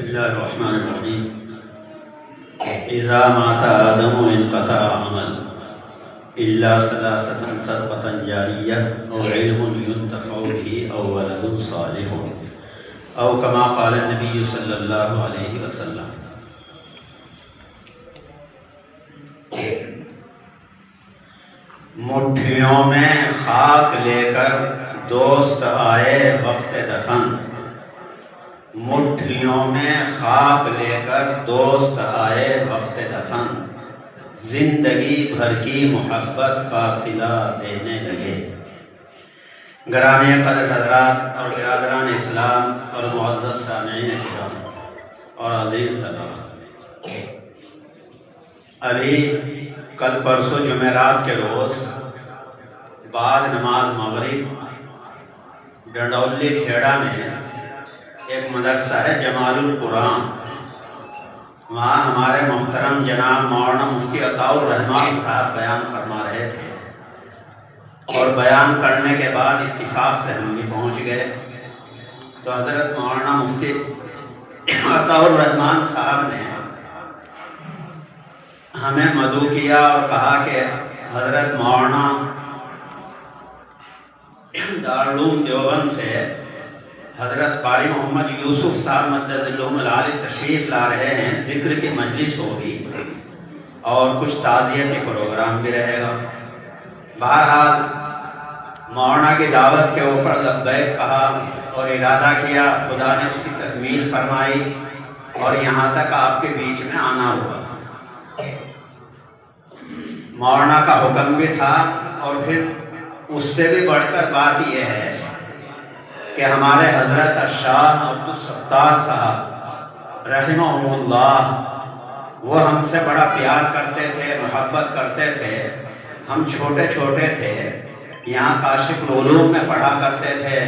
الله الرحمن الرحيم. إذا مات آدم انقطع عمل إلا ثلاثة: صدقة جارية أو علم ينتفع به أو ولد صالح أو كما قال النبي صلى الله عليه وسلم. مٹھیوں میں خاک لے کر دوست آئے وقت دفن، مٹھیوں میں خاک لے کر دوست آئے وقت دفن، زندگی بھر کی محبت کا صلہ دینے لگے۔ گرامی قدر حضرات اور برادران اسلام اور معزز سامعین کرام اور عزیز طلباء، ابھی کل پرسوں جمعرات کے روز بعد نماز مغرب ڈنڈولی کھیڑا میں ایک مدرسہ ہے جمال القرآن، وہاں ہمارے محترم جناب مولانا مفتی عطاء الرحمان صاحب بیان فرما رہے تھے، اور بیان کرنے کے بعد اتفاق سے ہم بھی پہنچ گئے تو حضرت مولانا مفتی عطاء الرحمان صاحب نے ہمیں مدعو کیا اور کہا کہ حضرت مولانا دارالعلوم دیوبند سے حضرت قاری محمد یوسف صاحب مدد اللہم العالی تشریف لا رہے ہیں، ذکر کی مجلس ہوگی اور کچھ تعزیتی پروگرام بھی رہے گا۔ بہرحال مولانا کی دعوت کے اوپر لبیک کہا اور ارادہ کیا، خدا نے اس کی تکمیل فرمائی اور یہاں تک آپ کے بیچ میں آنا ہوا۔ مولانا کا حکم بھی تھا، اور پھر اس سے بھی بڑھ کر بات یہ ہے کہ ہمارے حضرت الشاہ عبدالستار صاحب رحمہ اللہ وہ ہم سے بڑا پیار کرتے تھے، محبت کرتے تھے۔ ہم چھوٹے چھوٹے تھے، یہاں کاشف العلوم میں پڑھا کرتے تھے،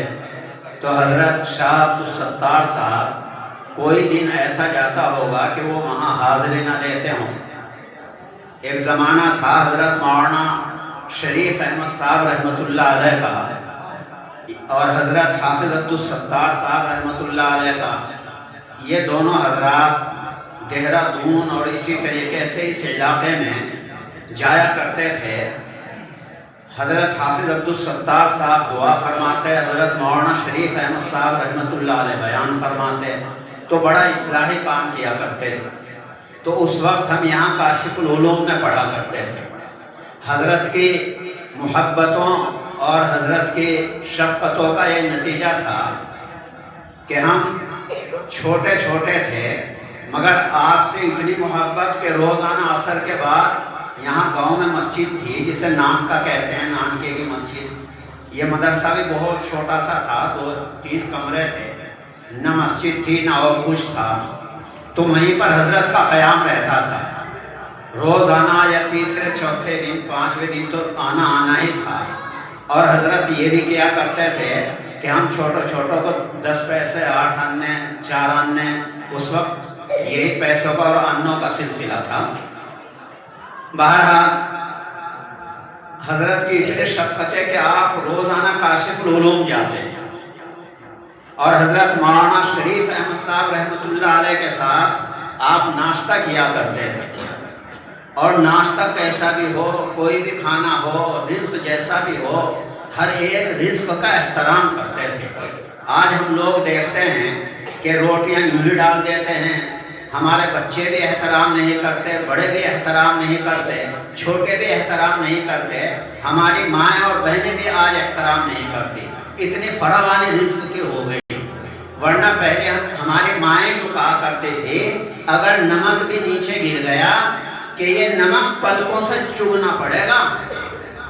تو حضرت شاہ عبدالستار صاحب کوئی دن ایسا جاتا ہوگا کہ وہ وہاں حاضری نہ دیتے ہوں۔ ایک زمانہ تھا حضرت مولانا شریف احمد صاحب رحمۃ اللہ علیہ کا اور حضرت حافظ عبدالستار صاحب رحمۃ اللہ علیہ کا، یہ دونوں حضرات دہرادون اور اسی طریقے سے اس علاقے میں جایا کرتے تھے۔ حضرت حافظ عبدالستار صاحب دعا فرماتے، حضرت مولانا شریف احمد صاحب رحمۃ اللہ علیہ بیان فرماتے، تو بڑا اصلاحی کام کیا کرتے تھے۔ تو اس وقت ہم یہاں کاشف العلوم میں پڑھا کرتے تھے۔ حضرت کی محبتوں اور حضرت کی شفقتوں کا یہ نتیجہ تھا کہ ہم چھوٹے چھوٹے تھے، مگر آپ سے اتنی محبت کہ روزانہ عصر کے بعد یہاں گاؤں میں مسجد تھی جسے نام کا کہتے ہیں، نانکے کی مسجد۔ یہ مدرسہ بھی بہت چھوٹا سا تھا، 2-3 کمرے تھے، نہ مسجد تھی نہ اور کچھ تھا، تو وہیں پر حضرت کا قیام رہتا تھا روزانہ، یا تیسرے چوتھے دن 5ویں دن تو آنا ہی تھا۔ اور حضرت یہ بھی کیا کرتے تھے کہ ہم چھوٹوں کو 10 پیسے 8 آنے 4 آنے، اس وقت یہی پیسوں کا اور انوں کا سلسلہ تھا۔ بہرحال حضرت کی اتنی شفقت ہے کہ آپ روزانہ کاشف العلوم جاتے ہیں، اور حضرت مولانا شریف احمد صاحب رحمۃ اللہ علیہ کے ساتھ آپ ناشتہ کیا کرتے تھے، اور ناشتہ کیسا بھی ہو، کوئی بھی کھانا ہو، رزق جیسا بھی ہو، ہر ایک رزق کا احترام کرتے تھے۔ آج ہم لوگ دیکھتے ہیں کہ روٹیاں یوں ہی ڈال دیتے ہیں، ہمارے بچے بھی احترام نہیں کرتے، بڑے بھی احترام نہیں کرتے، چھوٹے بھی احترام نہیں کرتے، ہماری مائیں اور بہنیں بھی آج احترام نہیں کرتی، اتنی فراوانی رزق کی ہو گئی۔ ورنہ پہلے ہماری مائیں جو کہا کرتے تھے، اگر نمک بھی نیچے گر گیا کہ یہ نمک پلکوں سے چگنا پڑے گا،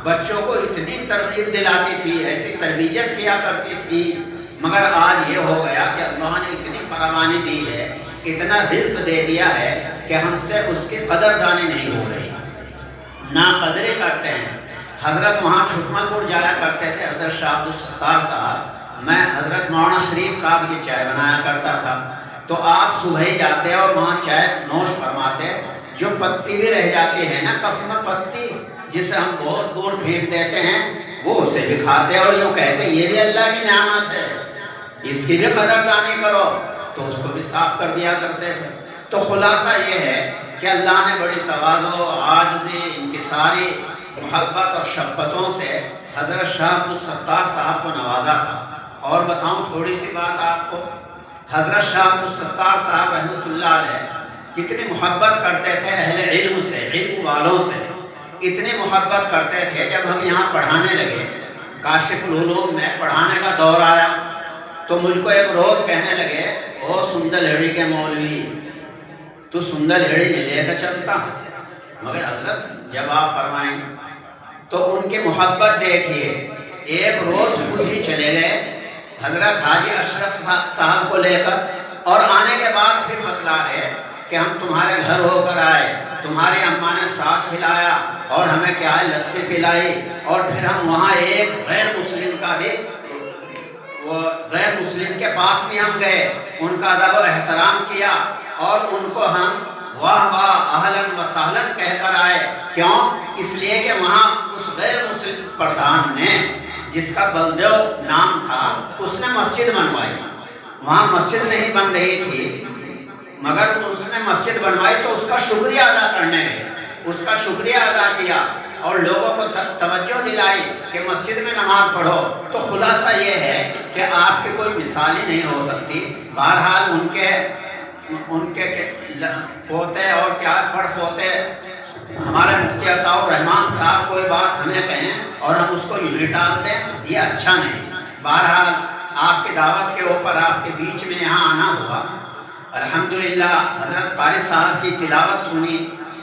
بچوں کو اتنی ترغیب دلاتی تھی، ایسی تربیت کیا کرتی تھی۔ مگر آج یہ ہو گیا کہ اللہ نے اتنی فراوانی دی ہے، اتنا رزق دے دیا ہے کہ ہم سے اس کی قدردانی نہیں ہو رہی، ناقدری کرتے ہیں۔ حضرت وہاں چھٹمل پور جایا کرتے تھے، حضرت شاہ عبدالستار صاحب، میں حضرت مولانا شریف صاحب کی چائے بنایا کرتا تھا، تو آپ صبح ہی جاتے اور وہاں چائے نوش فرماتے، جو پتی بھی رہ جاتی ہے نا کف میں پتی، جسے ہم بہت دور پھینک دیتے ہیں، وہ اسے بھی کھاتے اور یوں کہتے یہ بھی اللہ کی نعمت ہے، اس کی بھی قدردانی کرو۔ تو اس کو بھی صاف کر دیا کرتے تھے۔ تو خلاصہ یہ ہے کہ اللہ نے بڑی تواضع، عاجزی، انکساری، محبت اور شفقتوں سے حضرت شاہ عبدالستار صاحب کو نوازا تھا۔ اور بتاؤں تھوڑی سی بات آپ کو، حضرت شاہ عبدالستار صاحب رحمۃ اللہ علیہ کتنی محبت کرتے تھے اہل علم سے، علم والوں سے، اتنی محبت کرتے تھے جب ہم یہاں پڑھانے لگے، کاشف العلوم میں پڑھانے کا دور آیا، تو مجھ کو ایک روز کہنے لگے، او سندل ہڑی کے مولوی، تو سندل ہڑی نہیں لے کر چلتا؟ مگر حضرت جب آپ فرمائیں، تو ان کی محبت دیکھیے، ایک روز خود ہی چلے گئے حضرت حاجی اشرف صاحب کو لے کر، اور آنے کے بعد پھر بتلا رہے کہ ہم تمہارے گھر ہو کر آئے، تمہاری اماں نے ساگ کھلایا اور ہمیں کیا ہے لسی پلائی، اور پھر ہم وہاں ایک غیر مسلم کا بھی، وہ غیر مسلم کے پاس بھی ہم گئے، ان کا ادب و احترام کیا، اور ان کو ہم واہ واہ اہلاً و سہلاً کہہ کر آئے۔ کیوں؟ اس لیے کہ وہاں اس غیر مسلم پردھان نے، جس کا بلدیو نام تھا، اس نے مسجد بنوائی، وہاں مسجد نہیں بن رہی تھی، مگر اس نے مسجد بنوائی تو اس کا شکریہ ادا کرنے گئے، اس کا شکریہ ادا کیا اور لوگوں کو توجہ دلائی کہ مسجد میں نماز پڑھو۔ تو خلاصہ یہ ہے کہ آپ کی کوئی مثال ہی نہیں ہو سکتی۔ بہرحال ان کے پوتے اور کیا پڑ پوتے ہمارے مفتی عطاء الرحمن صاحب کوئی بات ہمیں کہیں اور ہم اس کو یوں ہی ٹال دیں، یہ اچھا نہیں۔ بہرحال آپ کی دعوت کے اوپر آپ کے بیچ میں یہاں آنا ہوا، الحمدللہ حضرت قاری صاحب کی تلاوت سنی،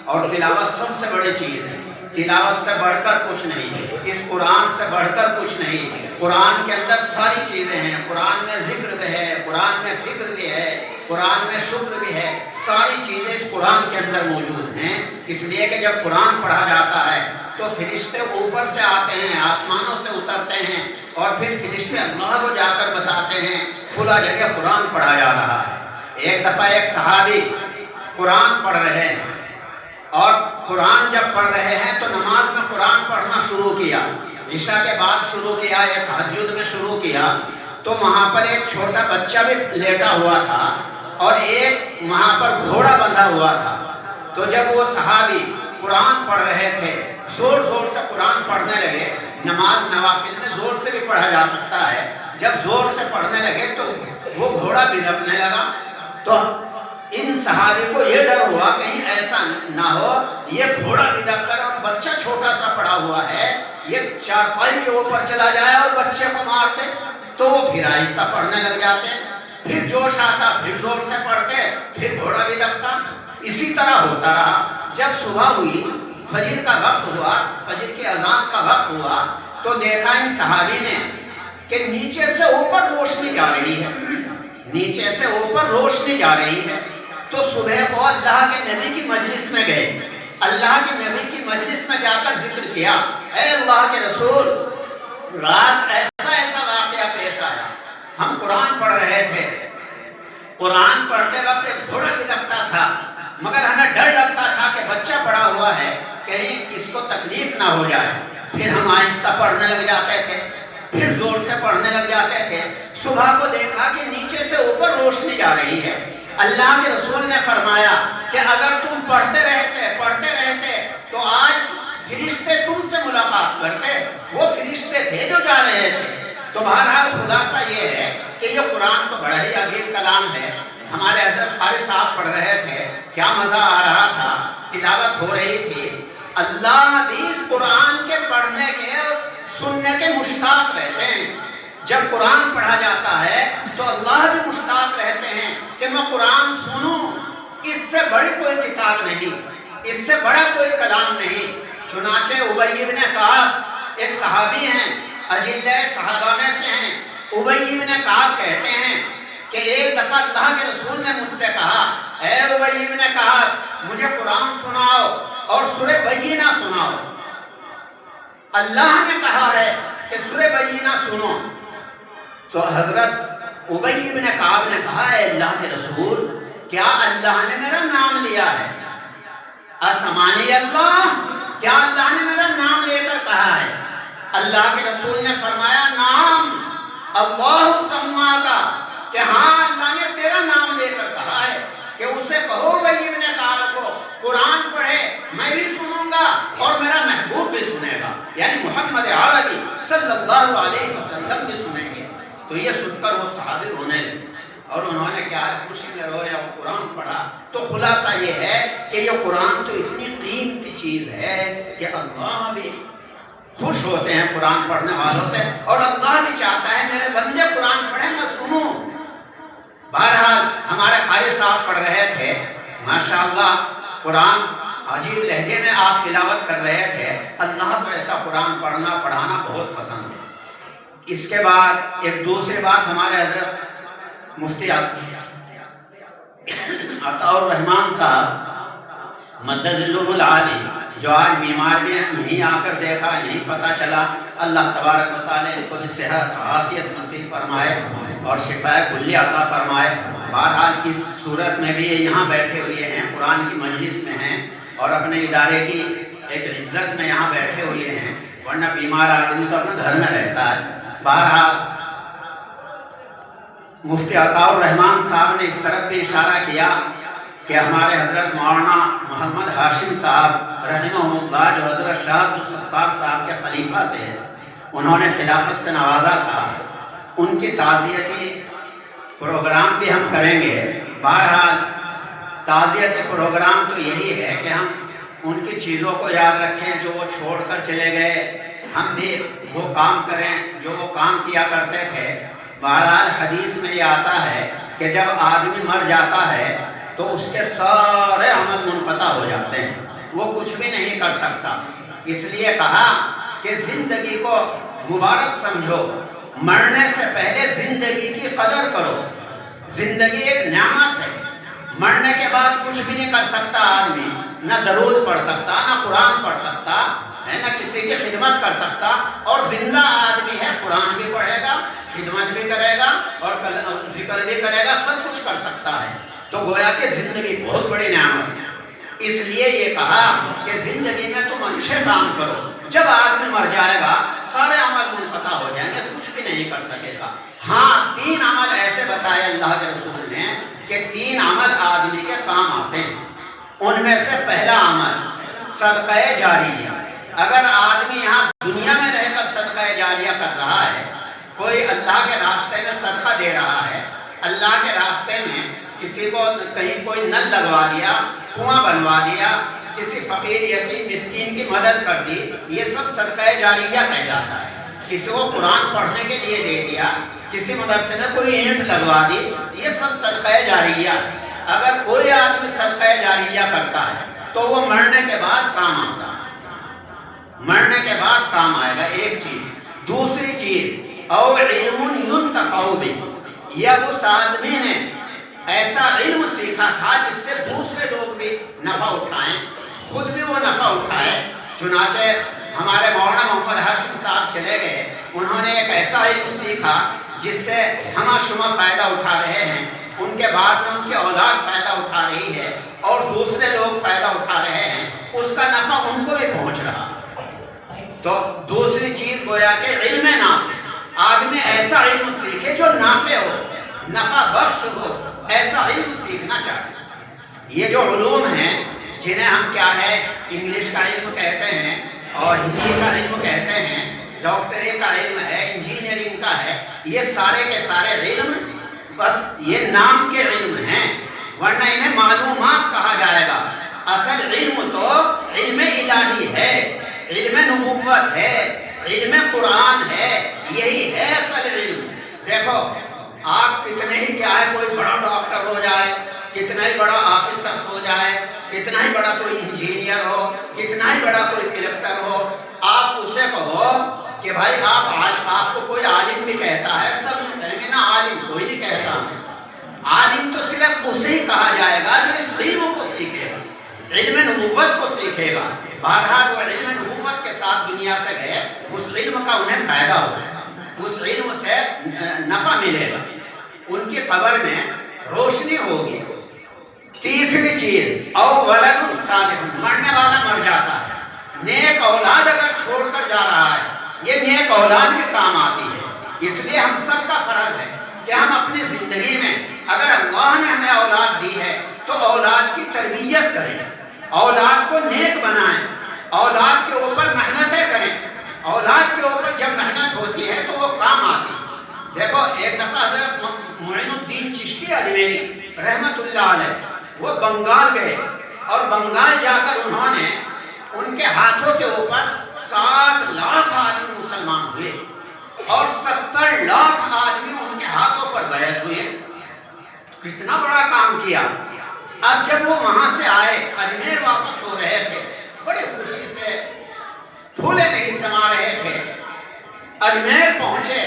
اور تلاوت سب سے بڑی چیز ہے، تلاوت سے بڑھ کر کچھ نہیں، اس قرآن سے بڑھ کر کچھ نہیں۔ قرآن کے اندر ساری چیزیں ہیں، قرآن میں ذکر بھی ہے، قرآن میں فکر بھی ہے، قرآن میں شکر بھی ہے، ساری چیزیں اس قرآن کے اندر موجود ہیں۔ اس لیے کہ جب قرآن پڑھا جاتا ہے تو فرشتے اوپر سے آتے ہیں، آسمانوں سے اترتے ہیں، اور پھر فرشتے اللہ کو جا کر بتاتے ہیں فلاں جگہ قرآن پڑھا جا رہا ہے۔ ایک دفعہ ایک صحابی قرآن پڑھ رہے ہیں، اور قرآن جب پڑھ رہے ہیں تو نماز میں قرآن پڑھنا شروع کیا، عشاء کے بعد شروع کیا یا تہجد میں شروع کیا، تو وہاں پر ایک چھوٹا بچہ بھی لیٹا ہوا تھا اور ایک وہاں پر گھوڑا بندھا ہوا تھا۔ تو جب وہ صحابی قرآن پڑھ رہے تھے، زور زور سے قرآن پڑھنے لگے، نماز نوافل میں زور سے بھی پڑھا جا سکتا ہے، جب زور سے پڑھنے لگے تو وہ گھوڑا بھڑکنے لگا، تو ان صحابی کو یہ ڈر ہوا کہیں ایسا نہ ہو یہ گھوڑا بھڑک کر، اور بچہ چھوٹا سا پڑا ہوا ہے، یہ چارپائی کے اوپر چلا جائے اور بچے کو مار دے۔ تو وہ پھر آہستہ پڑھنے لگ جاتے، پھر جوش آتا، پھر زور سے پڑھتے، پھر گھوڑا بھی دبتا، اسی طرح ہوتا رہا۔ جب صبح ہوئی، فجر کا وقت ہوا، فجر کی اذان کا وقت ہوا، تو دیکھا ان صحابی نے کہ نیچے سے اوپر روشنی جا رہی ہے، نیچے سے اوپر روشنی جا رہی ہے۔ تو صبح کو اللہ کے نبی کی مجلس میں گئے، اللہ کے نبی کی مجلس میں جا کر ذکر کیا، اے اللہ کے رسول، رات ایسا ایسا واقعہ پیش آیا، ہم قرآن پڑھ رہے تھے، قرآن پڑھتے وقت ایک گھوڑا بھی دبتا تھا، مگر ہمیں ڈر لگتا تھا کہ بچہ پڑا ہوا ہے، کہیں اس کو تکلیف نہ ہو جائے۔ پھر ہم آہستہ پڑھنے لگ جاتے تھے، پھر زور سے پڑھنے لگ جاتے تھے۔ صبح کو دیکھا کہ نیچے سے اوپر روشنی جا رہی ہے۔ اللہ کے رسول نے فرمایا کہ اگر تم پڑھتے رہتے تو آج فرشتے تم سے ملاقات کرتے، وہ فرشتے تھے جو جا رہے تھے۔ تو بہرحال خلاصہ یہ ہے کہ یہ قرآن تو بڑا ہی عجیب کلام ہے۔ ہمارے حضرت قاری صاحب پڑھ رہے تھے، کیا مزہ آ رہا تھا، تلاوت ہو رہی تھی۔ اللہ بھی اس قرآن کے پڑھنے کے اور سننے کے مشتاق رہتے ہیں۔ جب قرآن پڑھا جاتا ہے تو اللہ بھی مشتاق رہتے ہیں کہ میں قرآن سنوں، اس سے بڑی کوئی کتاب نہیں، اس سے بڑا کوئی کلام نہیں۔ چنانچہ ابی بن کعب ایک صحابی ہیں، اجلہ صحابہ میں سے ہیں، ابی بن کعب کہتے ہیں کہ ایک دفعہ اللہ کے رسول نے مجھ سے کہا، اے ابی بن کعب مجھے قرآن سناؤ اور سورہ بینہ سناؤ۔ اللہ نے کہا ہے کہ سورہ بینہ سنو۔ تو حضرت ابی بن کعب نے کہا، اے اللہ کے رسول، کیا اللہ نے میرا نام لیا ہے؟ اسمانی اللہ، کیا اللہ نے میرا نام لے کر کہا ہے؟ اللہ کے رسول نے فرمایا، نام اللہ سما کا، کہ ہاں اللہ نے تیرا نام لے کر کہا ہے کہ اسے کہو ابی ابن کعب کو قرآن پڑھے، میں بھی سنوں گا اور میرا محبوب بھی سنے گا، یعنی محمد عربی صلی اللہ علیہ وسلم بھی سنیں گے۔ تو یہ سن کر وہ صحابی رونے لگے اور انہوں نے کیا ہے خوشی میں رویا اور قرآن پڑھا۔ تو خلاصہ یہ ہے کہ یہ قرآن تو اتنی قیمتی چیز ہے کہ اللہ بھی خوش ہوتے ہیں قرآن پڑھنے والوں سے، اور اللہ بھی چاہتا ہے میرے بندے قرآن پڑھیں میں سنوں۔ بہرحال ہمارے قاری صاحب پڑھ رہے تھے، ماشاءاللہ قرآن عجیب لہجے میں آپ تلاوت کر رہے تھے۔ اللہ کو ایسا قرآن پڑھنا پڑھانا بہت پسند ہے۔ اس کے بعد ایک دوسری بات ہمارے حضرت مفتی عطاء الرحمان صاحب مدظلہ العالی جو آج بیمار بھی ہیں، یہیں آ کر دیکھا، یہیں پتہ چلا، اللہ تبارک و تعالی ان کو بھی صحت عافیت نصیب فرمائے اور شفاء کلی عطا فرمائے۔ بہرحال اس صورت میں بھی یہ یہاں بیٹھے ہوئے ہیں، قرآن کی مجلس میں ہیں اور اپنے ادارے کی ایک عزت میں یہاں بیٹھے ہوئے ہیں، ورنہ بیمار آدمی تو اپنے گھر میں رہتا ہے۔ بہرحال مفتی عطاء الرحمان صاحب نے اس طرف بھی اشارہ کیا کہ ہمارے حضرت مولانا محمد ہاشم صاحب رحمہ اللہ جو حضرت شاہ عبد الستار صاحب کے خلیفہ تھے، انہوں نے خلافت سے نوازا تھا، ان کی تعزیتی پروگرام بھی ہم کریں گے۔ بہرحال تعزیتی پروگرام تو یہی ہے کہ ہم ان کی چیزوں کو یاد رکھیں جو وہ چھوڑ کر چلے گئے، ہم بھی وہ کام کریں جو وہ کام کیا کرتے تھے۔ بہرحال حدیث میں یہ آتا ہے کہ جب آدمی مر جاتا ہے تو اس کے سارے عمل منقطع ہو جاتے ہیں، وہ کچھ بھی نہیں کر سکتا۔ اس لیے کہا کہ زندگی کو مبارک سمجھو، مرنے سے پہلے زندگی کی قدر کرو۔ زندگی ایک نعمت ہے، مرنے کے بعد کچھ بھی نہیں کر سکتا آدمی، نہ درود پڑھ سکتا، نہ قرآن پڑھ سکتا ہے، نہ کسی کی خدمت کر سکتا، اور زندہ آدمی ہے قرآن بھی پڑھے گا، خدمت بھی کرے گا اور ذکر بھی کرے گا، سب کچھ کر سکتا ہے۔ تو گویا کہ زندگی بہت بڑی نعمت ہے۔ اس لیے یہ کہا کہ زندگی میں تم اچھے کام کرو، جب آدمی مر جائے گا سارے عمل منقطع ہو جائیں گے، کچھ بھی نہیں کر سکے گا۔ ہاں 3 عمل ایسے بتائے اللہ کے رسول نے کہ 3 عمل آدمی کے کام آتے ہیں۔ ان میں سے پہلا عمل صدقہ جاریہ۔ اگر آدمی یہاں دنیا میں رہ کر صدقہ جاریہ کر رہا ہے، کوئی اللہ کے راستے میں صدقہ دے رہا ہے، اللہ کے راستے میں کسی کو کہیں کوئی نل لگوا دیا، کنواں بنوا دیا، کسی فقیر یتیم مسکین کی مدد کر دی، یہ سب صدقہ جاریہ کہلاتا ہے۔ کسی کو قرآن پڑھنے کے لیے دے دیا، کسی مدرسے میں کوئی اینٹ لگوا دی، یہ سب صدقہ جاریہ۔ اگر کوئی آدمی صدقہ جاریہ کرتا ہے تو وہ مرنے کے بعد کام آتا ہے، مرنے کے بعد کام آئے گا، ایک چیز۔ دوسری چیز او علم ينتفع به، یا اس آدمی نے ایسا علم سیکھا تھا جس سے دوسرے لوگ بھی نفع اٹھائیں، خود بھی وہ نفع اٹھائے۔ چنانچہ ہمارے مولانا محمد ہاشم صاحب چلے گئے، انہوں نے ایک ایسا علم سیکھا جس سے ہمہ شمہ فائدہ اٹھا رہے ہیں، ان کے بعد میں ان کی اولاد فائدہ اٹھا رہی ہے اور دوسرے لوگ فائدہ اٹھا رہے ہیں، اس کا نفع ان کو بھی پہنچ رہا۔ تو دوسری چیز گویا کہ علم نافع، آدمی ایسا علم سیکھے جو نافع ہو، نفع بخش ہو، ایسا علم سیکھنا چاہیے۔ یہ جو علوم ہیں جنہیں ہم کیا ہے انگلش کا علم کہتے ہیں اور ہندی کا علم کہتے ہیں، ڈاکٹری کا علم ہے، انجینئرنگ کا ہے، یہ سارے کے سارے علم بس یہ نام کے علم ہیں، ورنہ انہیں معلومات کہا جائے گا۔ اصل علم تو علم الہی ہے، علم نبوت ہے، علم قرآن ہے، یہی ہے اصل علم۔ دیکھو آپ کتنے ہی کیا ہے کوئی بڑا ڈاکٹر ہو جائے، کتنا ہی بڑا آفیسر ہو جائے، کتنا ہی بڑا کوئی انجینئر ہو، کتنا ہی بڑا کوئی کلکٹر ہو، آپ اسے کہو کہ بھائی آپ کو کوئی عالم بھی کہتا ہے، سب کہیں گے نا عالم کوئی نہیں کہتا ہے۔ عالم تو صرف اسے ہی کہا جائے گا جو اس علم کو سیکھے گا، علم نبوت کو سیکھے گا۔ بہرحال وہ علم نبوت کے ساتھ دنیا سے گئے، اس علم کا انہیں فائدہ ہوگا، اس علم سے نفع ملے گا، ان کی قبر میں روشنی ہوگی۔ تیسری چیز او ولد صالح، مرنے والا مر جاتا ہے، نیک اولاد اگر چھوڑ کر جا رہا ہے، یہ نیک اولاد بھی کام آتی ہے۔ اس لیے ہم سب کا فرض ہے کہ ہم اپنی زندگی میں اگر اللہ نے ہمیں اولاد دی ہے تو اولاد کی تربیت کریں، اولاد کو نیک بنائیں، اولاد کے اوپر محنتیں کریں۔ اولاد کے اوپر جب محنت ہوتی ہے تو وہ کام آتی ہے۔ دیکھو ایک دفعہ حضرت معین الدین چشتی اجمیری رحمت اللہ علیہ وہ بنگال گئے، اور بنگال جا کر انہوں نے ان کے ہاتھوں کے اوپر 7 لاکھ آدمی مسلمان ہوئے اور 70 لاکھ آدمی ان کے ہاتھوں پر بیعت ہوئے۔ کتنا بڑا کام کیا۔ اب جب وہ وہاں سے آئے، اجمیر واپس ہو رہے تھے، بڑی خوشی سے پھولے نہیں سما رہے تھے، اجمیر پہنچے،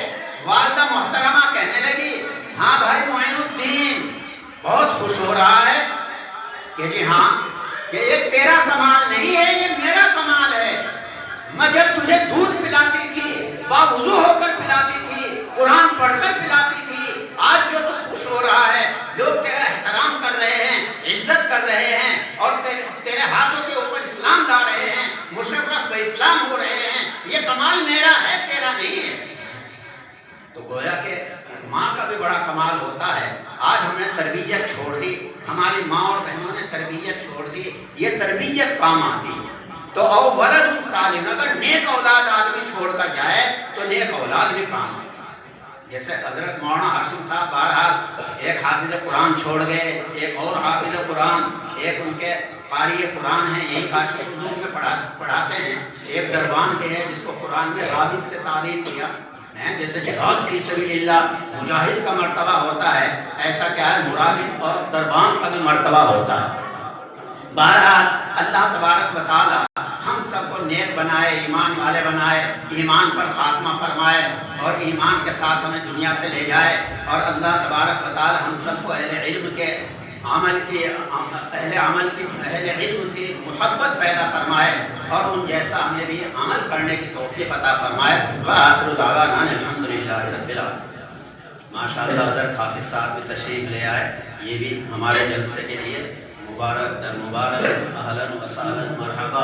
والدہ محترمہ کہنے لگی ہاں بھائی معین الدین بہت خوش ہو رہا ہے کہ جی ہاں، کہ یہ تیرا کمال نہیں ہے، یہ میرا کمال ہے۔ میں جب تجھے دودھ پلاتی تھی، باوضو ہو کر پلاتی تھی، قرآن پڑھ کر پلاتی تھی، آج جو تو خوش ہو رہا ہے، لوگ تیرا احترام کر رہے ہیں، عزت کر رہے ہیں، اور تیرے ہاتھوں کے اوپر اسلام لا رہے ہیں، مشرف بے اسلام ہو رہے ہیں، یہ کمال میرا ہے، تیرا نہیں ہے۔ تو گویا کہ ماں کا بھی بڑا کمال ہوتا ہے۔ آج ہم نے تربیت چھوڑ دی، ہماری ماں اور بہنوں نے تربیت چھوڑ دی، یہ تربیت کام آتی ہے۔ تو او ولد صالح، اگر نیک اولاد آدمی چھوڑ کر جائے تو نیک اولاد بھی کام آتی ہے۔ جیسے حضرت مولانا ہاشم صاحب بہرحال ایک حافظ قرآن چھوڑ گئے، ایک اور حافظ قرآن، ایک ان کے قاری قرآن ہیں، یہی کاشف القلوب میں پڑھاتے ہیں، ایک دربان کے ہیں جس کو قرآن میں رابط سے تعبیر کیا ہے، جیسے جہاد فی سبیل اللہ مجاہد کا مرتبہ ہوتا ہے، ایسا کیا ہے مرابط اور دربان کا بھی مرتبہ ہوتا ہے۔ بہرحال اللہ تبارک و تعالی ہم سب کو نیک بنائے، ایمان والے بنائے، ایمان پر خاتمہ فرمائے اور ایمان کے ساتھ ہمیں دنیا سے لے جائے، اور اللہ تبارک و تعالی ہم سب کو اہل علم کے عمل کی اہل علم کی محبت پیدا فرمائے اور ان جیسا ہمیں بھی عمل کرنے کی توفیق عطا فرمائے۔ وآخر دعوانا الحمدللہ رب العالمین۔ ماشاءاللہ حضرت حافظ صاحب بھی تشریف لے آئے، یہ بھی ہمارے جلسے کے لیے مبارک در مبارک، اہلا و سہلا مرحبا۔